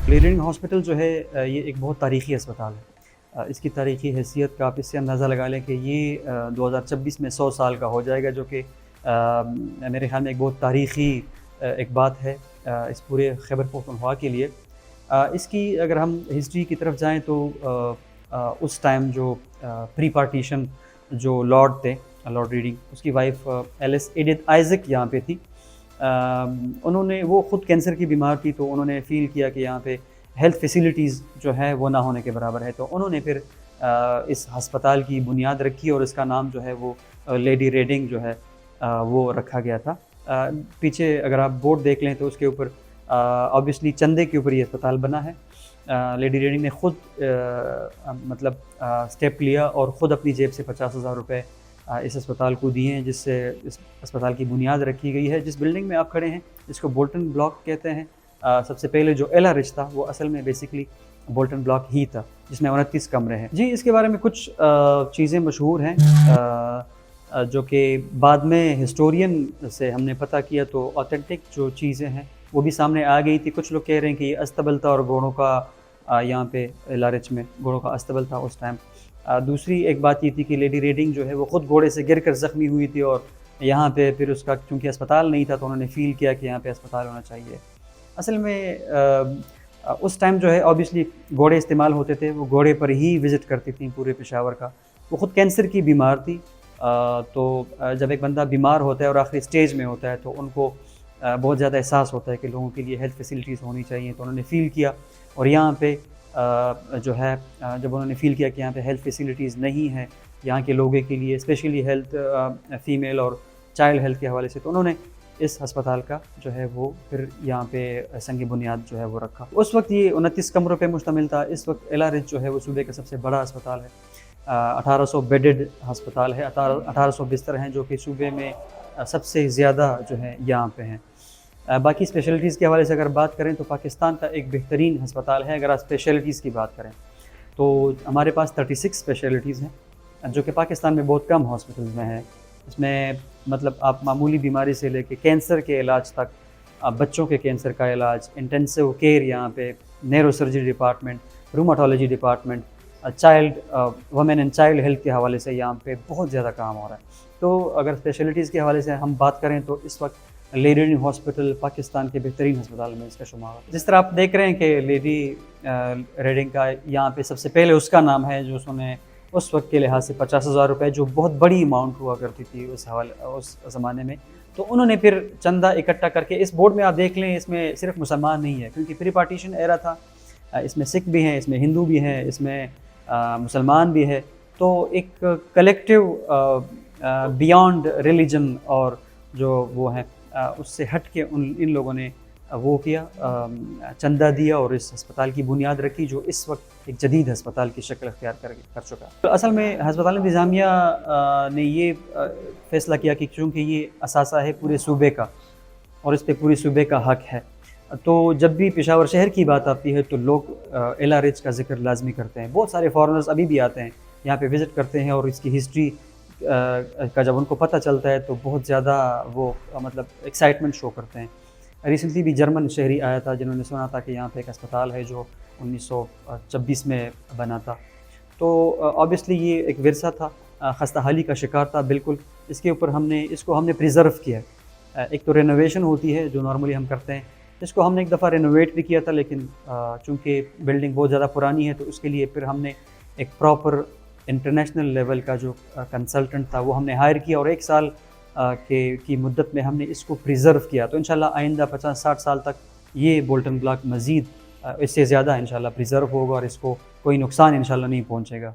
Leading hospital जो है ये एक बहुत तारीख़ी अस्पताल है। इसकी तारीख़ी हैसियत का आप इससे अंदाज़ा लगा लें कि ये 2026 में 100 साल का हो जाएगा, जो कि मेरे ख़्याल में एक बहुत तारीख़ी एक बात है इस पूरे खैबर पख्तूनख्वा के लिए। इसकी अगर हम हिस्ट्री की तरफ जाएँ तो उस टाइम जो प्री पार्टीशन जो लॉर्ड थे, लॉर्ड रीडिंग, उसकी वाइफ एलिस एडिथ आइज़ैक यहाँ पे थी। उन्होंने वो ख़ुद कैंसर की बीमार थी, तो उन्होंने फ़ील किया कि यहाँ पे हेल्थ फैसिलिटीज़ जो है वो ना होने के बराबर है, तो उन्होंने फिर इस हस्पताल की बुनियाद रखी और इसका नाम जो है वो लेडी रेडिंग जो है वो रखा गया था। पीछे अगर आप बोर्ड देख लें तो उसके ऊपर ऑब्वियसली चंदे के ऊपर ये अस्पताल बना है। लेडी रेडिंग ने ख़ुद मतलब स्टेप लिया और ख़ुद अपनी जेब से 50,000 रुपये इस अस्पताल को दिए हैं, जिससे इस अस्पताल की बुनियाद रखी गई है। जिस बिल्डिंग में आप खड़े हैं जिसको बोल्टन ब्लॉक कहते हैं, सबसे पहले जो एला रिच था वो असल में बेसिकली बोल्टन ब्लॉक ही था, जिसमें 29 कमरे हैं। जी, इसके बारे में कुछ चीज़ें मशहूर हैं जो कि बाद में हिस्टोरियन से हमने पता किया तो ऑथेंटिक जो चीज़ें हैं वो भी सामने आ गई थी। कुछ लोग कह रहे हैं कि ये अस्तबल था और घोड़ों का यहाँ पे एला रिच में घोड़ों का अस्तबल था उस टाइम। दूसरी एक बात ये थी कि लेडी रेडिंग जो है वो ख़ुद घोड़े से गिरकर ज़ख्मी हुई थी और यहाँ पे फिर उसका चूँकि अस्पताल नहीं था तो उन्होंने फ़ील किया कि यहाँ पे अस्पताल होना चाहिए। असल में उस टाइम जो है ऑब्वियसली घोड़े इस्तेमाल होते थे, वो घोड़े पर ही विज़िट करती थी पूरे पेशावर का। वो ख़ुद कैंसर की बीमार थी, तो जब एक बंदा बीमार होता है और आखिरी स्टेज में होता है तो उनको बहुत ज़्यादा एहसास होता है कि लोगों के लिए हेल्थ फैसिलिटीज़ होनी चाहिए, तो उन्होंने फ़ील किया। और यहाँ पे जो है जब उन्होंने फ़ील किया कि यहाँ पे हेल्थ फैसिलिटीज़ नहीं है यहाँ के लोगों के लिए, स्पेशली हेल्थ फ़ीमेल और चाइल्ड हेल्थ के हवाले से, तो उन्होंने इस अस्पताल का जो है वो फिर यहाँ पे संग बुनियाद जो है वो रखा। उस वक्त ये 29 कमरों पे मुश्तमिल था। इस वक्त एला रिच जो है वो सूबे का सबसे बड़ा अस्पताल है। 1800 बेडेड अस्पताल है, 1800 बिस्तर हैं जो कि सूबे में सबसे ज़्यादा जो है यहाँ पे हैं। बाकी स्पेशलिटीज़ के हवाले से अगर बात करें तो पाकिस्तान का एक बेहतरीन अस्पताल है। अगर आप स्पेशलिटीज़ की बात करें तो हमारे पास 36 स्पेशलिटीज़ हैं जो कि पाकिस्तान में बहुत कम हॉस्पिटल्स में हैं। इसमें मतलब आप मामूली बीमारी से लेके कैंसर के इलाज तक, बच्चों के कैंसर का इलाज, इंटेंसिव केयर यहाँ पे, neurosurgery department, rheumatology department, child women and child health के हवाले से यहाँ पे बहुत ज़्यादा काम हो रहा है। तो अगर स्पेशलिटीज़ के हवाले से हम बात करें तो इस वक्त लेडी रेडिंग हॉस्पिटल पाकिस्तान के बेहतरीन अस्पताल में इसका शुमार है। जिस तरह आप देख रहे हैं कि लेडी रेडिंग का यहाँ पे सबसे पहले उसका नाम है जो उसने उस वक्त के लिहाज से 50,000 रुपये, जो बहुत बड़ी अमाउंट हुआ करती थी उस ज़माने में, तो उन्होंने फिर चंदा इकट्ठा करके, इस बोर्ड में आप देख लें इसमें सिर्फ मुसलमान नहीं है क्योंकि प्री पार्टीशन एरा था, इसमें सिख भी हैं, इसमें हिंदू भी हैं, इसमें मुसलमान भी है। तो एक कलेक्टिव बियॉन्ड रिलीजन और जो वो है उससे हट के इन लोगों ने वो किया, चंदा दिया और इस अस्पताल की बुनियाद रखी जो इस वक्त एक जदीद अस्पताल की शक्ल अख्तियार कर चुका है। तो असल में हस्पताल इंतज़ामिया ने ये फ़ैसला किया कि चूँकि ये असासा है पूरे सूबे का और इस पर पूरे सूबे का हक़ है, तो जब भी पेशावर शहर की बात आती है तो लोग एला रिच का ज़िक्र लाजमी करते हैं। बहुत सारे फॉरेनर्स अभी भी आते हैं यहाँ पे विज़िट करते हैं और इसकी हिस्ट्री का जब उनको पता चलता है तो बहुत ज़्यादा वो मतलब एक्साइटमेंट शो करते हैं। रिसेंटली भी जर्मन शहरी आया था जिन्होंने सुना था कि यहाँ पे एक अस्पताल है जो 1926 में बना था। तो ऑब्वियसली ये एक विरसा था, खस्ता हाली का शिकार था बिल्कुल। इसके ऊपर इसको हमने प्रिज़र्व किया है। एक तो रेनोवेशन होती है जो नॉर्मली हम करते हैं, इसको हमने एक दफ़ा रेनोवेट भी किया था, लेकिन चूँकि बिल्डिंग बहुत ज़्यादा पुरानी है तो उसके लिए फिर हमने एक प्रॉपर इंटरनेशनल लेवल का जो कंसल्टेंट था वो हमने हायर किया और 1 साल की मुद्दत में हमने इसको प्रिज़र्व किया। तो इंशाल्लाह आइंदा 50-60 साल तक ये बोल्टन ब्लॉक मज़ीद इससे ज़्यादा इंशाल्लाह प्रिज़र्व होगा और इसको कोई नुकसान इंशाल्लाह नहीं पहुँचेगा।